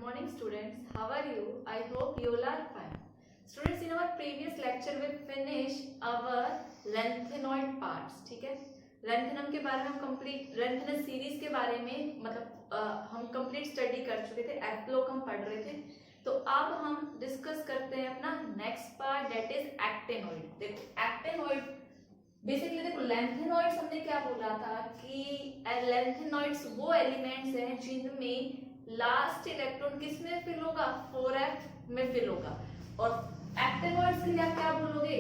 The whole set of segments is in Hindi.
morning students. How are you? I hope you all are fine. Students, in our previous lecture we finished our lengthenoid parts. ठीक है, लेंथेनम के बारे में हम कंप्लीट लेंथेनस सीरीज के बारे में हम कंप्लीट स्टडी कर चुके थे, एफ ब्लॉक हम पढ़ रहे थे। तो अब हम डिस्कस करते हैं अपना next part, that is actinoid. देखो एक्टेनॉइड बेसिकली, देखो लेंथेनॉइड्स हमने क्या बोला था कि लेंथेनॉइड्स वो एलिमेंट्स हैं जिनमें लास्ट इलेक्ट्रॉन किस में फिल होगा, 4f में फिल होगा। और एक्टेनॉइड्स के लिए आप क्या बोलोगे,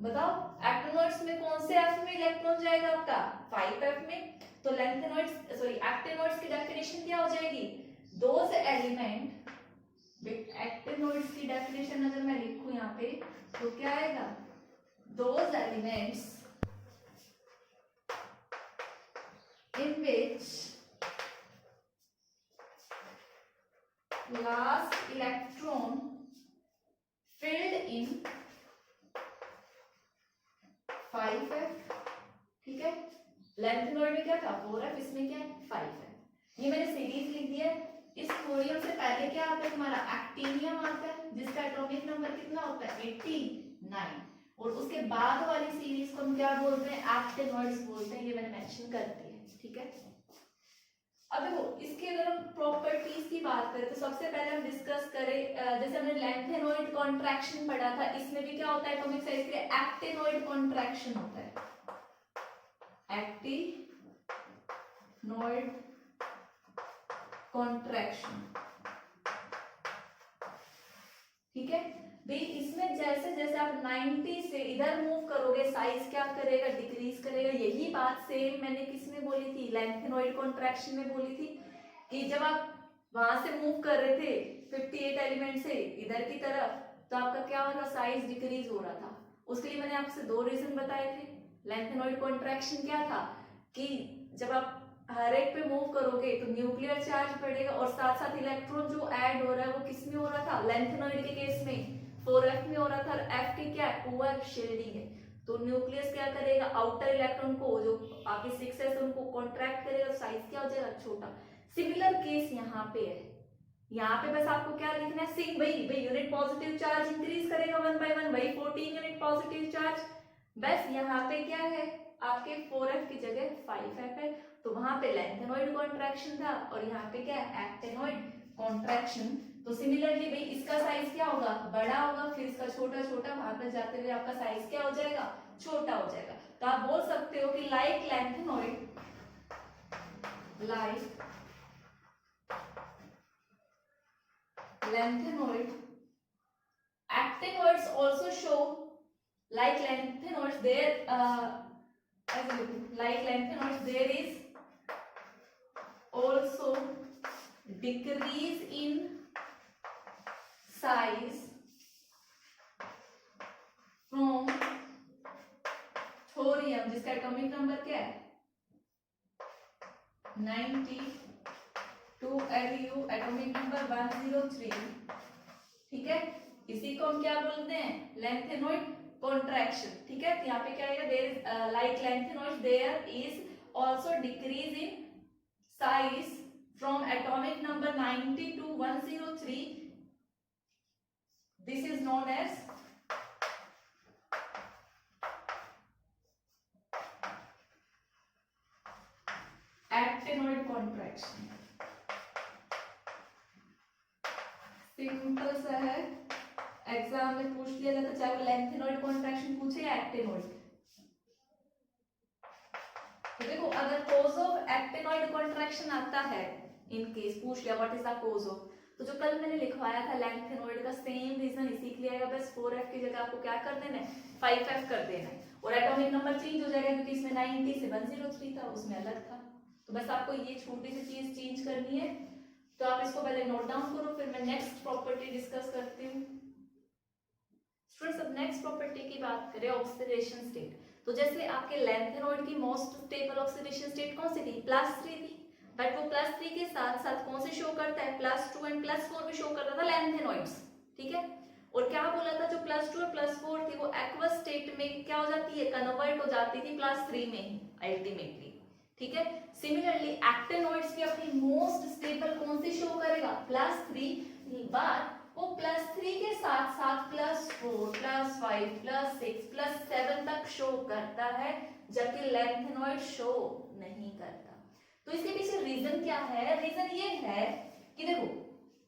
बताओ? एक्टेनॉइड्स में कौन से f में इलेक्ट्रॉन जाएगा आपका, 5f में। तो लेंथेनॉइड्स सॉरी एक्टेनॉइड्स की डेफिनेशन क्या हो जाएगी, दोज एलिमेंट। एक्टेनॉइड्स की डेफिनेशन अगर मैं लिखूं यहाँ पे तो क्या आएगा, those elements in which last electron filled in 5f। ठीक है, लेंथेनॉइड में क्या था 4f, इसमें क्या है 5f। ये मैंने सीरीज लिख दिया है। इस थोरियम से पहले क्या आता है तुम्हारा एक्टिनियम आता है, जिसका एटॉमिक नंबर कितना होता है 89। और उसके बाद वाली सीरीज को हम क्या बोलते हैं, एक्टेनॉइड्स बोलते हैं। ये मैंने मेंशन कर दिया है, ठीक है। अब देखो इसके अगर हम प्रॉपर्टीज की बात करें तो सबसे पहले हम डिस्कस करें, जैसे हमने लेंथेनॉइड कॉन्ट्रैक्शन पढ़ा था, इसमें भी क्या होता है एटॉमिक साइज के एक्टिनॉइड कॉन्ट्रैक्शन होता है, एक्टिनॉइड कॉन्ट्रैक्शन। ठीक है भाई, इसमें जैसे जैसे आप 90 से इधर मूव करोगे साइज क्या करेगा, डिक्रीज करेगा। यही बात सेम मैंने किसमें बोली थी, लेंथेनॉइड कॉन्ट्रैक्शन में बोली थी कि जब आप वहां से मूव कर रहे थे 58 एलिमेंट से इधर की तरफ, तो आपका क्या हो रहा, साइज डिक्रीज हो रहा था। उसके लिए मैंने आपसे दो रीजन बताए थे। लेंथेनॉइड कॉन्ट्रैक्शन क्या था कि जब आप हर एक पे मूव करोगे तो न्यूक्लियर चार्ज बढ़ेगा, और साथ साथ इलेक्ट्रॉन जो ऐड हो रहा है वो किस में हो रहा था, लेंथेनॉइड के केस में 4f में हो रहा था। और f की क्या है, पुअर शील्डिंग है। तो न्यूक्लियस क्या करेगा, आउटर इलेक्ट्रॉन को जो बाकी 6s है उनको कॉन्ट्रैक्ट करेगा, साइज क्या हो जाएगा, छोटा। सिमिलर केस यहाँ पे है। यहाँ पे बस आपको क्या लिखना है, सिंग भाई यूनिट पॉजिटिव चार्ज इंक्रीज करेगा 1 by 1, वही 14 यूनिट पॉजिटिव चार्ज। बस यहाँ पे क्या है, आपके 4f की जगह 5f है, तो वहां पे लेंथेनॉइड कॉन्ट्रैक्शन था, और यहाँ पे क्या है, एक्टेनॉइड कॉन्ट्रैक्शन। तो सिमिलरली भाई इसका साइज क्या होगा, बड़ा होगा, फिर इसका छोटा छोटा, वहां पे जाते हुए आपका साइज क्या हो जाएगा, छोटा हो जाएगा। तो आप बोल सकते हो कि like lanthanoid, actinoids also show like lanthanoids there is also decrease in size from thorium, जिसका एटॉमिक नंबर क्या है 92, Lu एटॉमिक नंबर 103। ठीक है, इसी को हम क्या बोलते हैं, लेंथेनॉइड कॉन्ट्रैक्शन। ठीक है, यहाँ पे क्या आएगा, there is like lanthanoid there is also decrease in size from atomic number 90 to 103। This is known as actinoid contraction. Simple सा है, एग्जाम में पूछ लिया जाता, चाहे वो लेंथेनॉइड कॉन्ट्रैक्शन पूछे या एक्टिनॉइड। तो देखो अगर कोज ऑफ एक्टिनॉइड कॉन्ट्रैक्शन आता है, इन केस पूछ लिया what is the cause of, तो जो कल मैंने लिखवाया था लेंथेनॉइड का सेम रीजन इसी के लिए आएगा, बस 4f की जगह आपको क्या कर देना है, 5f कर देना है, और एटॉमिक नंबर चेंज हो जाएगा क्योंकि इसमें 90 से 103 था, उसमें अलग था। तो बस आपको ये छोटी सी चीज चेंज करनी है। तो आप इसको पहले नोट डाउन करो, फिर मैं नेक्स्ट प्रॉपर्टी डिस्कस करती हूँ। स्टूडेंट्स, अब नेक्स्ट प्रॉपर्टी की बात करें, ऑक्सीडेशन स्टेट। तो जैसे आपके लेंथेनॉइड की मोस्ट स्टेबल ऑक्सीडेशन स्टेट कौन सी थी, +3 थी, बट वो +3 के साथ साथ कौन से शो करता है, +2 एंड +4 भी शो करता था लेंथेनॉइड्स। ठीक है, और क्या बोला था, जो +2 और +4 थी वो एक्वस स्टेट में क्या हो जाती है, कन्वर्ट हो जाती थी +3 में अल्टीमेटली। ठीक है, सिमिलरली एक्टिनॉइड्स की अपनी मोस्ट स्टेबल कौन सी शो करेगा, +3 बाद वो +3 के साथ साथ +4 +5 +6 +7 तक शो करता है, जबकि लेंथेनॉइड शो नहीं करता। तो इसके पीछे रीजन क्या है? रीजन ये है कि देखो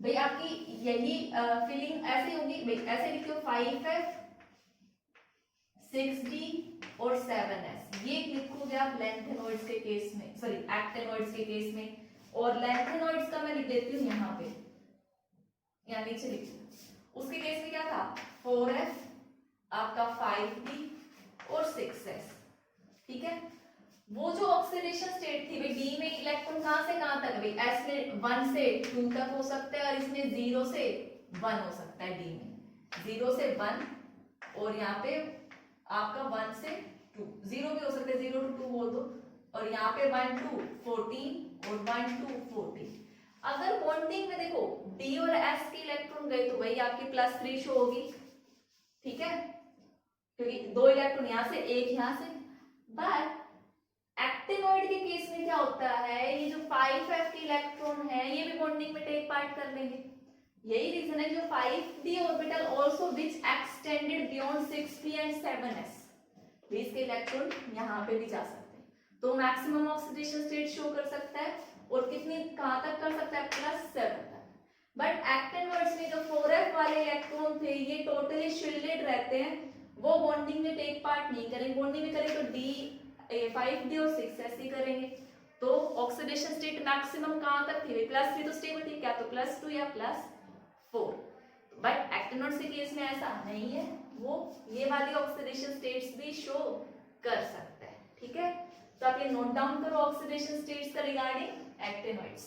भाई आपकी यही फीलिंग ऐसे होगी, भाई ऐसे लिखो 5F 6D और 7S, ये लिखोगे आप लेंथेनॉइड्स के केस में, सॉरी एक्टिनॉइड्स के केस में। और लेंथेनॉइड्स का मैं लिख देती हूँ यहाँ पे, यहाँ नीचे लिख। उसके केस में क्या था? 4F आपका 5D और 6S, ठीक है। वो जो ऑक्सीडेशन स्टेट थी भाई, डी में इलेक्ट्रॉन कहां से कहां तक? भाई एस में 1 से 2 तक हो सकता है, और इसमें 0 से 1 हो सकता है। डी में 0 से 1 और यहाँ पे आपका 1 से 2, 0 भी हो सकता है, 0 to 2 बोल दो। और यहाँ पे 1 to 14 और 1 to 14। अगर बॉन्डिंग में देखो डी और एस के इलेक्ट्रॉन गए तो वही आपकी +3 शो होगी, ठीक है, क्योंकि 2 इलेक्ट्रॉन यहाँ से, 1 यहाँ से। बट एक्टिनॉइड के केस में क्या होता है, ये जो 5F के इलेक्ट्रॉन है ये भी बॉन्डिंग में टेक पार्ट कर लेंगे। यही रीजन है जो 5D orbital also which extended beyond 6p and 7s, इसके इलेक्ट्रॉन यहाँ पे भी जा सकते हैं। तो मैक्सिमम ऑक्सीडेशन स्टेट शो कर सकता है, और कितनी कहां तक कर सकता है? +7 तक। बट एक्टिनॉइड्स में जो 4F वाले इलेक्ट्रॉन थे ये टोटली शील्डेड रहते हैं, वो बॉन्डिंग में टेक पार्ट नहीं करेंगे। बॉन्डिंग में करें तो 5D और 6S ही करेंगे। तो ऑक्सीडेशन स्टेट मैक्सिमम कहां तक थी? +3 तो स्टेबल थी, क्या तो +2 या +4। बट एक्टिनॉइड्स के केस में ऐसा नहीं है, वो ये वाली ऑक्सीडेशन स्टेट्स भी शो कर सकता है, ठीक है। तो आप ये नोट डाउन करो ऑक्सीडेशन स्टेट्स का रिगार्डिंग एक्टिनॉइड्स।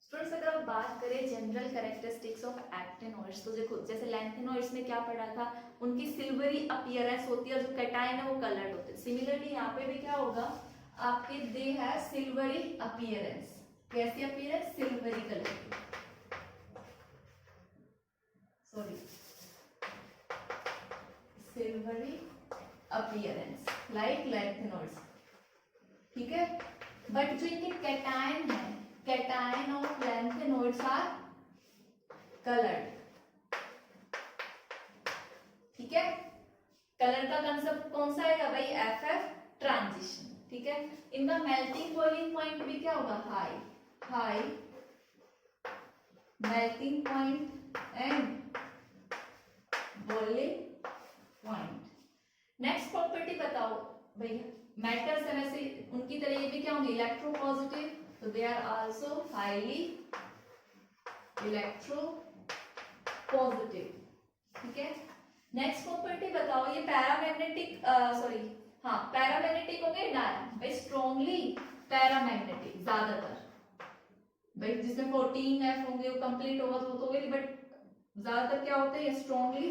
स्टूडेंट्स अगर आप बात करें जनरल कैरेक्टरिस्टिक्स ऑफ एक्टिनॉइड्स, तो देखो जैसे लेंथेनॉइड्स में क्या पढ़ा था, उनकी सिल्वरी अपीयरेंस होती है, और जो कैटायन है वो कलर्ड होते हैं। सिमिलरली यहाँ पे भी क्या होगा आपके, दे है सिल्वरी अपीयरेंस। कैसी अपीयरेंस? सिल्वरी कलर की, sorry silvery appearance like lanthanoids, ठीक है। बट जो इनके कैटायन है, cation of lanthanoids are coloured, ठीक है। कलर का कंसेप्ट कौन सा आएगा भाई? FF ट्रांजिशन, ठीक है। इनका मेल्टिंग बॉइलिंग पॉइंट भी क्या होगा? High, high melting point and boiling point. Next property बताओ भैया, मेटल्स है वैसे उनकी तरह ये भी क्या होंगे? इलेक्ट्रोपॉजिटिव, तो they are also highly electropositive, ठीक है। नेक्स्ट प्रॉपर्टी बताओ, ये पैरामैग्नेटिक पैरामैग्नेटिक हो गए ना भाई, स्ट्रॉन्गली पैरामैग्नेटिक ज्यादातर भाई, जिसमें 14F होंगे वो कंप्लीट होगा तो हो गई, बट ज्यादातर क्या होते हैं? Strongly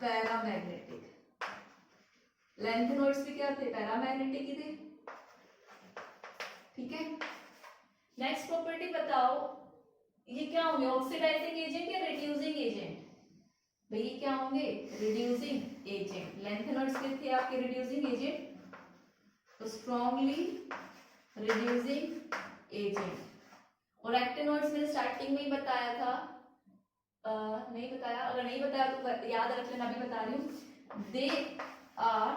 paramagnetic. लेंथेनॉइड्स भी क्या थे? पैरामैग्नेटिक ही थे, ठीक है। नेक्स्ट प्रॉपर्टी बताओ, ये क्या होंगे? ऑक्सीडाइजिंग एजेंट या रिड्यूसिंग एजेंट? भाई ये क्या होंगे? Reducing agent. लेंथेनॉइड्स के थे आपके रिड्यूसिंग एजेंट, तो स्ट्रॉन्गली रिड्यूसिंग एजेंट। और एक्टिनॉइड्स मैंने स्टार्टिंग में ही बताया था, नहीं बताया, अगर नहीं बताया तो याद रख लेना, अभी बता रही हूँ। They are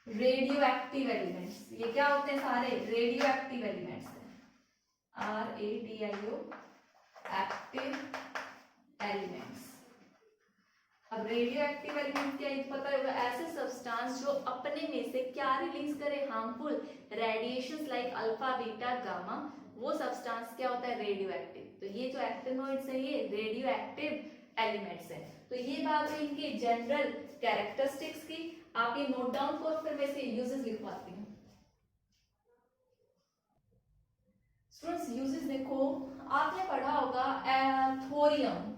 radioactive elements. ये क्या होते हैं? सारे रेडियो एक्टिव एलिमेंट्स हैं, RADIO एक्टिव एलिमेंट्स। अब रेडियो एक्टिव एलिमेंट क्या है पता होगा? ऐसे सब्सटेंस जो अपने में से क्या रिलीज करे? Harmful radiations like alpha beta gamma, वो सब्सटेंस क्या होता है? Radio active. तो ये जो एक्टिनॉइड्स है ये रेडियो एक्टिव एलिमेंट्स है। तो ये बात है इनके जनरल कैरेक्टरिस्टिक्स की, आप ये नोट डाउन करो, फिर वैसे यूजेस लिखवाती हूँ। स्टूडेंट्स यूजेस देखो, आपने पढ़ा होगा थोरियम।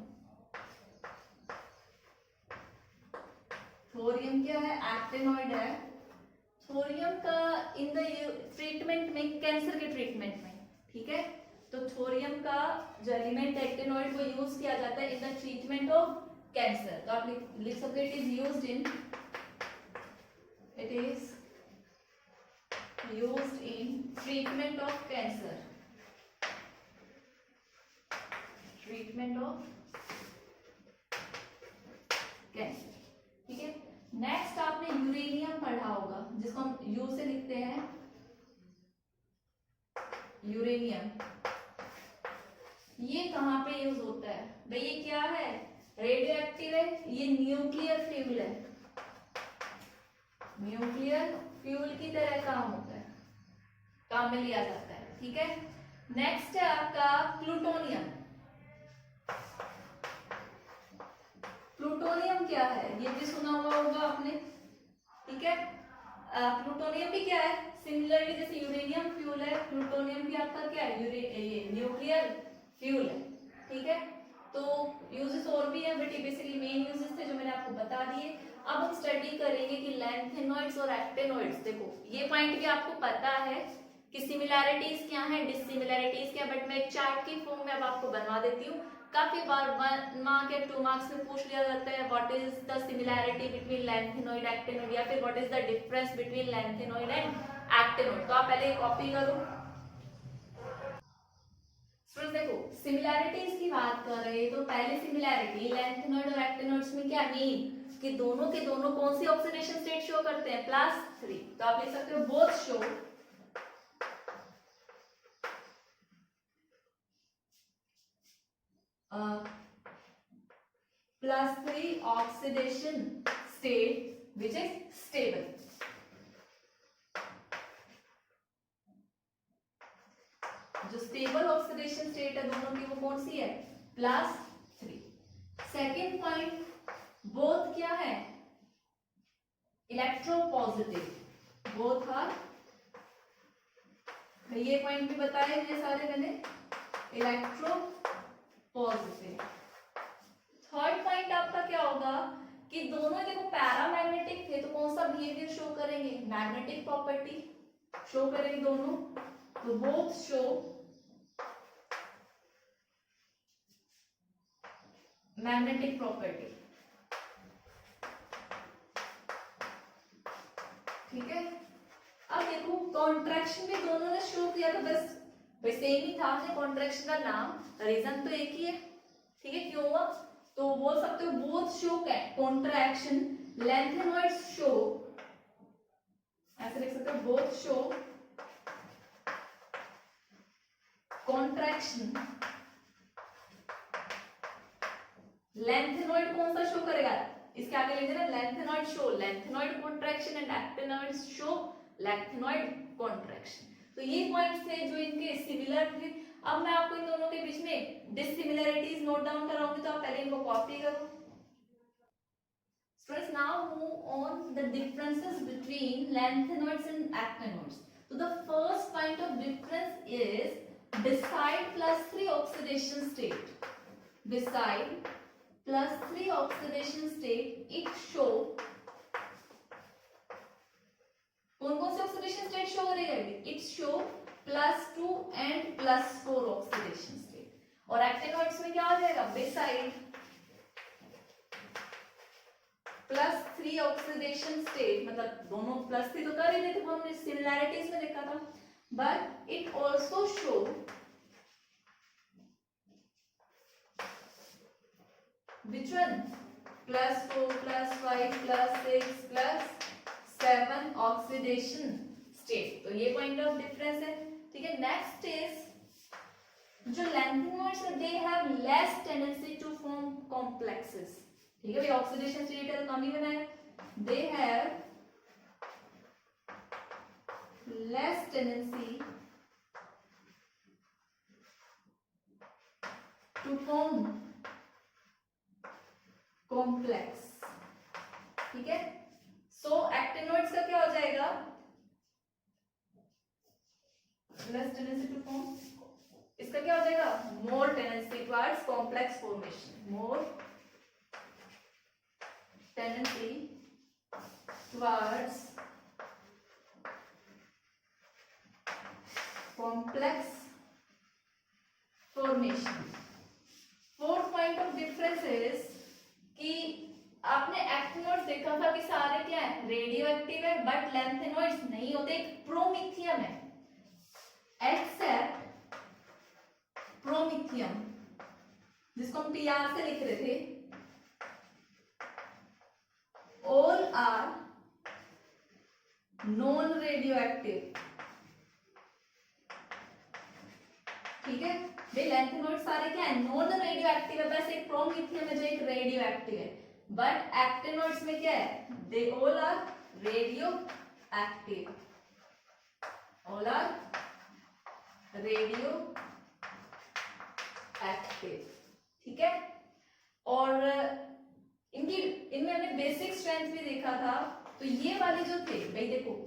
थोरियम क्या है? एक्टिनॉइड है। थोरियम का इन द ट्रीटमेंट में, कैंसर के ट्रीटमेंट में, ठीक है। तो थोरियम का जो एलिमेंट एक्टिनॉइड वो यूज किया जाता है in the treatment of cancer. तो आप लिख सकते हैं it is used in treatment of cancer. Treatment of cancer. ठीक है, नेक्स्ट आपने यूरेनियम पढ़ा होगा, जिसको हम यू से लिखते हैं यूरेनियम। ये कहाँ पे यूज होता है भाई? ये क्या है? रेडियो एक्टिव है, ये न्यूक्लियर फ्यूल है, न्यूक्लियर फ्यूल की तरह काम होता है, काम में लिया जाता है। ठीक है, नेक्स्ट है आपका प्लूटोनियम। प्लूटोनियम क्या है? ये भी सुना हुआ होगा आपने। ठीक है, प्लूटोनियम भी क्या है? सिमिलरली जैसे यूरेनियम फ्यूल है, प्लूटोनियम भी आपका क्या है? ये न्यूक्लियर फ्यूल है। ठीक है, तो यूजेस और भी है, बट ये बेसिकली मेन यूजेस थे जो मैंने आपको बता दिए। अब हम स्टडी करेंगे कि लैंथेनॉइड्स और एक्टिनॉइड्स। देखो ये पॉइंट भी आपको पता है कि सिमिलैरिटीज क्या है, डिसिमिलैरिटीज क्या, बट मैं एक चार्ट की फॉर्म में अब आपको बनवा देती हूँ। काफी बार 1 मार्क या 2 मार्क्स में पूछ लिया जाता है what is the similarity between lanthanoid actinoid, या फिर what is the difference between lanthanoid and actinoid. तो आप पहले कॉपी करो। स्टूडेंट्स देखो, सिमिलैरिटीज की बात कर रहे हैं तो पहले सिमिलैरिटी लैंथेनॉइड और एक्टिनॉइड्स में क्या मीन कि दोनों के दोनों कौन सी ऑक्सीडेशन स्टेट शो करते हैं? +3। तो आप लिख सकते हो both show +3 oxidation state which is stable. जो स्टेबल ऑक्सीडेशन स्टेट है दोनों की वो कौन सी है? +3। सेकेंड पॉइंट, बोथ क्या है? इलेक्ट्रोपॉजिटिव, बोथ आर, ये पॉइंट भी बताए हैं सारे मैंने, इलेक्ट्रोपॉजिटिव। थर्ड पॉइंट आपका क्या होगा कि दोनों देखो पैरामैग्नेटिक थे तो कौन सा बिहेवियर शो करेंगे? मैग्नेटिक प्रॉपर्टी शो करेंगे दोनों। तो बोथ शो मैग्नेटिक प्रॉपर्टी। ठीक है, अब देखो कॉन्ट्रैक्शन भी दोनों ने शो किया था, बस भाई सेम ही था, हमने कॉन्ट्रैक्शन का नाम, रीजन तो एक ही है। ठीक है, क्यों हुआ? तो बोल सकते हो both show contraction, lanthanoids show, ऐसे लिख सकते हो बोथ शो कॉन्ट्रैक्शन। लैंथेनॉइड कौन सा शो करेगा? इसके आगे लिख देना lanthanoid show lanthanoid contraction and actinoid show lanthanoid contraction. तो ये पॉइंट्स थे जो इनके सिमिलर थे। अब मैं आपको इन दोनों के बीच में डिसिमिलरिटीज नोट डाउन कराऊंगी, तो आप पहले इनको कॉपी करो। Students, now move on the differences between lanthanoids and actinoids. So the first point of difference is beside +3 oxidation state. Beside +3 oxidation state, it show कौन-कौन से ऑक्सीडेशन स्टेट शो करेगा? It show +2 and +4 oxidation state. और एक्टिनॉइड्स में क्या आ जाएगा? बिसाइड +3 ऑक्सीडेशन स्टेट, मतलब दोनों +3 तो कर ही देते, हमने सिमिलैरिटीज में देखा था, but it also show which one? +4 +5 +6 +7 oxidation state. तो ये पॉइंट ऑफ डिफरेंस है। ठीक है, नेक्स्ट इज जो लैंथेनॉइड्स है they have less tendency to form complexes. ठीक है, ऑक्सीडेशन स्टेट है तो कम ही बनाए। They have less tendency to form complex. ठीक है, सो एक्टिनॉइड्स का क्या हो जाएगा? लेस टेंडेंसी टू फॉर्म, इसका क्या हो जाएगा? More tendency towards complex formation, more tendency towards complex formation. Fourth point of difference is कि आपने एक्टिनॉइड्स देखा था कि सारे क्या है? रेडियो एक्टिव है, बट लैंथेनॉइड्स नहीं होते, एक प्रोमिथियम है, एक्सेप्ट प्रोमिथियम। जिसको हम PR से लिख रहे थे, all are non radioactive. ठीक है भाई, लैंथेनॉइड सारे क्या है, नॉन रेडियो एक्टिव है, बस एक प्रोमीथियम है जो एक रेडियो एक्टिव है, बट एक्टिनोइड्स में क्या है, they all are radioactive, all are radioactive. ठीक है, और इनमें हमने बेसिक स्ट्रेंथ भी देखा था, तो ये वाले जो थे भाई देखो,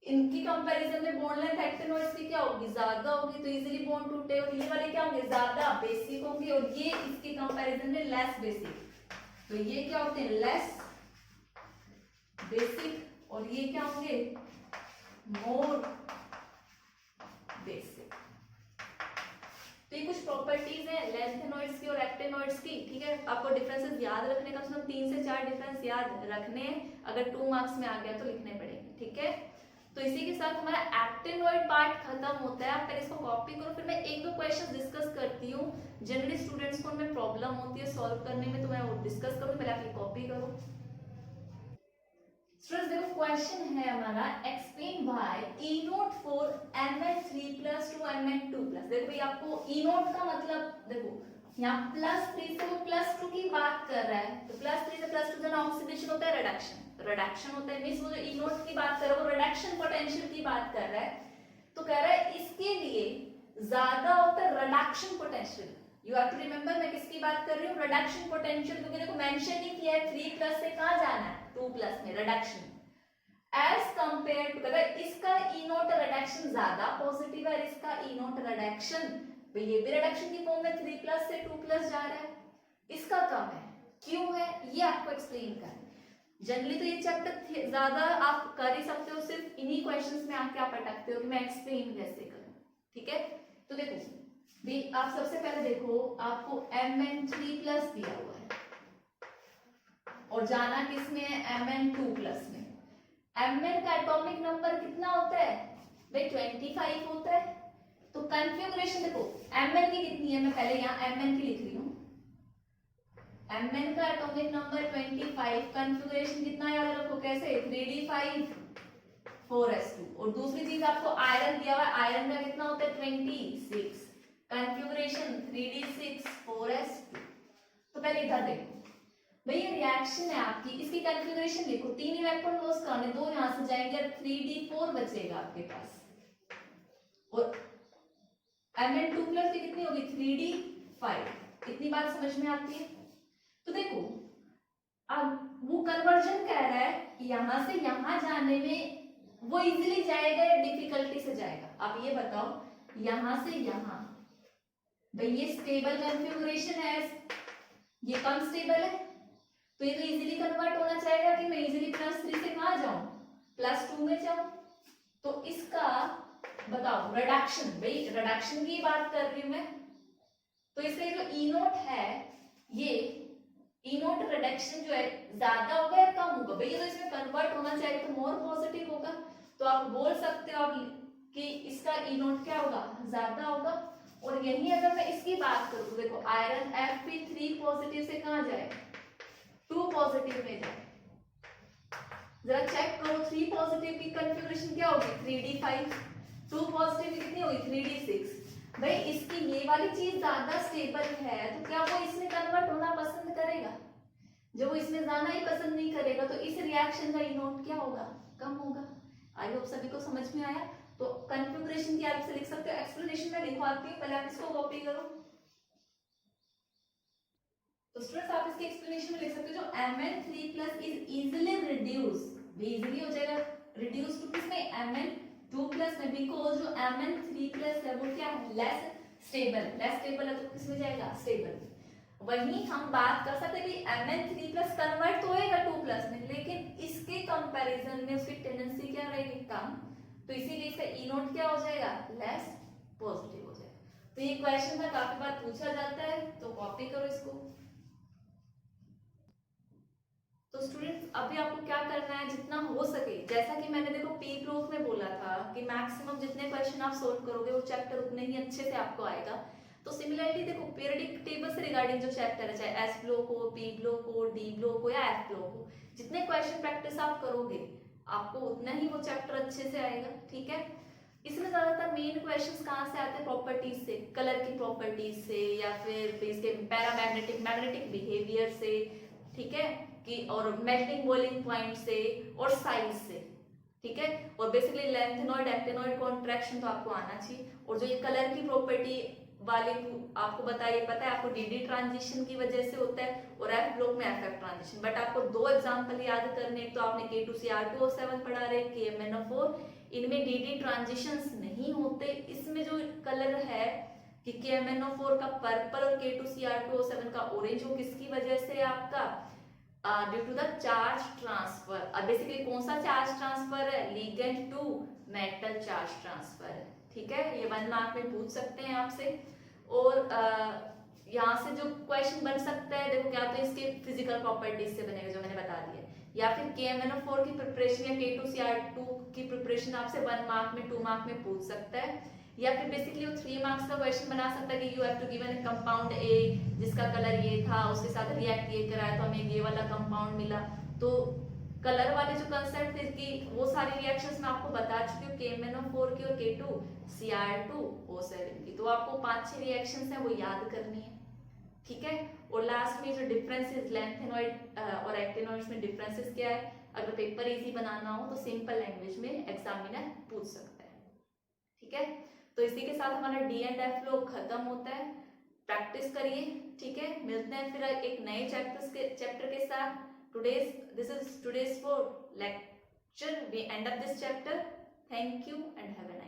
इनकी कंपैरिजन में बॉन्ड लेंथ एक्टिनोइड्स की क्या होगी, ज्यादा होगी, तो इजीली बॉन्ड टूटे, और ये वाले क्या होंगे, ज्यादा बेसिक होंगे, और ये इसके कंपैरिजन में लेस बेसिक, तो ये क्या होते हैं, लेस बेसिक, और ये क्या होंगे, मोर बेसिक। तो ये कुछ प्रॉपर्टीज हैं लैंथेनॉइड्स की और एक्टिनोइड्स की। ठीक है, आपको डिफरेंसेस याद रखने का, तो 3 से 4 डिफरेंस याद रखने हैं, अगर 2 मार्क्स में आ गया तो लिखने पड़ेंगे। ठीक है, तो इसी के साथ हमारा एक्टिनोइड पार्ट खत्म होता है। आप पहले इसको कॉपी करो, फिर मैं 1-2 क्वेश्चन डिस्कस करती हूँ, जनरली स्टूडेंट्स को उनमें प्रॉब्लम होती है सॉल्व करने में, तो मैं वो डिस्कस करूँ, पहले आप ये कॉपी करो। स्टूडेंट्स देखो, क्वेश्चन है हमारा, explain why E nought for Mn3+ to Mn2+। देखो भाई, आपको E नोट का मतलब देखो, यहाँ +3 से वो +2 की बात कर रहा है, तो +3 से +2 जन ऑक्सीडेशन होता है, रिडक्शन होता है, मींस वो जो E नोट की बात कर रहा है वो रिडक्शन पोटेंशियल की बात कर रहा है, तो कह रहा है इसके लिए ज्यादा होता है reduction potential. You have to remember मैं किसकी बात कर रही हूँ, रिडक्शन पोटेंशियल, क्योंकि देखो मेंशन ही किया है 3+ से कहाँ जाना है, 2+ में रिडक्शन, एज कंपेयर टू, कहता इसका E नोट रिडक्शन ज्यादा पॉजिटिव है, इसका E नोट रिडक्शन, ये भी रिडक्शन की फॉर्म में 3+ से 2+ जा रहा है, इसका कम है, क्यों है ये आपको एक्सप्लेन करना है। जनरली तो ये चैप्टर ज्यादा आप कर ही सकते हो, सिर्फ इन्हीं क्वेश्चंस में आके आप अटकते हो कि मैं एक्सप्लेन कैसे करूं। ठीक है, तो देखो भी, आप सबसे पहले देखो, आपको Mn3+ दिया हुआ है और जाना किसमें है, Mn2+ में। Mn का एटॉमिक नंबर कितना होता है भाई, 25 होता है, तो कन्फिगुरेशन देखो Mn की कितनी है, मैं पहले यहाँ Mn की लिख रही हूँ, Mn का एटॉमिक नंबर 25, कन्फिगरेशन कितना याद रखो, कैसे, 3d5 4s2, और दूसरी चीज आपको आयरन दिया हुआ है, आयरन का कितना होता है 26, कन्फिगरेशन 3d6 4s2। तो पहले इधर देखो भाई, ये रिएक्शन है आपकी, इसकी कन्फिगरेशन लिखो, 3 इलेक्ट्रॉन लॉस करने, 2 यहां से जाएंगे, 3d4 बचेगा आपके पास, और Mn2+ की कितनी होगी 3d5। इतनी बात समझ में आती है। तो देखो अब वो कन्वर्जन कह रहा है यहां से यहां जाने में वो इजीली जाएगा या डिफिकल्टी से जाएगा, आप ये बताओ, यहां से यहां भाई ये स्टेबल कन्फिगुरेशन है, ये कम स्टेबल है, तो ये तो इजीली कन्वर्ट होना चाहेगा कि मैं इजीली +3 से कहां जाऊं, +2 में जाऊं, तो इसका बताओ रिडक्शन, भाई रिडक्शन की बात कर रही हूं मैं, तो इसलिए जो E नोट है, ये E नोट रिडक्शन जो है ज्यादा होगा या कम होगा, भाई ये तो इसमें कन्वर्ट होना चाहिए तो मोर पॉजिटिव होगा, तो आप बोल सकते हो आप कि इसका E नोट क्या होगा, ज्यादा होगा। और यही अगर मैं इसकी बात करूं तो देखो आयरन Fe3 पॉजिटिव से कहां जाए, 2 पॉजिटिव में जाए, जरा चेक करो 3 पॉजिटिव की कन्फिगरेशन क्या होगी 3d5, 2 पॉजिटिव की कितनी होगी 3d6। भाई इसकी ये वाली चीज ज्यादा स्टेबल है, तो क्या वो इसमें कन्वर्ट होना पसंद करेगा, जब वो इसमें जाना ही पसंद नहीं करेगा तो इस रिएक्शन का E नोट क्या होगा, कम होगा। आई होप सभी को समझ में आया। तो कन्फिगरेशन की आप से लिख सकते हो, एक्सप्लेनेशन में लिखवाती हूँ, पहले आप इसको कॉपी करो। तो स्टूडेंट्स आप इसके एक्सप्लेनेशन में लिख सकते हो, जो Mn3+ इज इजीली रिड्यूस, भी इजीली हो जाएगा रिड्यूस टू किसमें, Mn2+ में, बिकॉज जो Mn3+ है वो क्या है, लेस स्टेबल है, तो किसमें जाएगा, स्टेबल। वहीं हम बात कर सकते हैं कि Mn3+ कन्वर्ट तो होएगा 2+ में, लेकिन इसके कंपैरिजन में उसकी टेंडेंसी क्या रहेगी, कम, तो इसीलिए इसका E नोट क्या हो जाएगा, लेस पॉजिटिव हो जाएगा। तो ये क्वेश्चन का काफी बार पूछा जाता है, तो कॉपी करो इसको। तो स्टूडेंट्स अभी आपको क्या करना है, जितना हो सके, जैसा कि मैंने देखो पी प्रूफ में बोला था कि मैक्सिमम जितने क्वेश्चन आप सोल्व करोगे वो चैप्टर उतने ही अच्छे से आपको आएगा, तो सिमिलरली देखो पीरियोडिक टेबल से रिगार्डिंग जो चैप्टर है, चाहे एस ब्लॉक हो, पी ब्लॉक हो, डी ब्लॉक हो या एफ ब्लॉक हो, जितने क्वेश्चन प्रैक्टिस आप करोगे आपको उतना ही वो चैप्टर अच्छे से आएगा। ठीक है, इसमें ज्यादातर मेन क्वेश्चंस कहाँ से आते हैं, प्रॉपर्टीज से, कलर की प्रॉपर्टीज से, या फिर इसके पैरामैग्नेटिक मैग्नेटिक बिहेवियर से, ठीक है, कि और मेल्टिंग बॉइलिंग पॉइंट से और साइज से। ठीक है, और बेसिकली लेंथेनॉइड एक्टिनॉइड कॉन्ट्रैक्शन तो आपको आना चाहिए, और जो ये कलर की प्रॉपर्टी वाले आपको पता है आपको डीडी ट्रांजिशन की वजह से होता है और एफ ब्लॉक में एफ ट्रांजिशन। बट आपको दो एग्जांपल याद करने, एक तो आपने K2CR2O7 पढ़ा रहे, KMnO4, इनमें डीडी ट्रांजिशंस नहीं होते। इसमें जो कलर है कि KMnO4 का पर्पल और K2CR2O7 का ऑरेंज, वो किसकी वजह से आपका due to the charge transfer. अब बेसिकली कौन सा चार्ज ट्रांसफर है, ligand to metal charge transfer है। ठीक है, ये 1 मार्क में पूछ सकते हैं आपसे। और यहाँ से जो क्वेश्चन बन सकता है, देखो क्या तो इसके फिजिकल प्रॉपर्टीज से बनेगा जो मैंने बता दिया, या फिर KMnO4 की प्रिपरेशन या K2CR2 की प्रिपरेशन आपसे 1 मार्क में 2 मार्क में पूछ सकता है, या फिर बेसिकली वो 3 मार्क्स का क्वेश्चन बना सकता है कि you have to given compound A जिसका कलर ये था, उसके साथ रिएक्ट ये कराया तो हमें ये वाला कंपाउंड मिला। तो कलर वाले जो कंसेप्ट थे कि वो सारी रिएक्शंस मैं आपको बता चुकी हूँ, KMnO4 की और K2CR2O7 की। तो आपको 5-6 रिएक्शंस हैं वो याद करनी है। ठीक है, और लास्ट में जो डिफरेंसेस लेंथेनॉइड और एक्टिनॉइड्स में डिफरेंसेस क्या है, अगर पेपर इजी बनाना हो तो सिंपल लैंग्वेज में एग्जामिनर पूछ सकता है। ठीक है, तो इसी के साथ हमारा डी एंड एफ फ्लो खत्म होता है। प्रैक्टिस करिए। ठीक है, मिलते हैं फिर एक नए चैप्टर के साथ। This is today's for lecture. We end up this chapter. Thank you and have a nice day.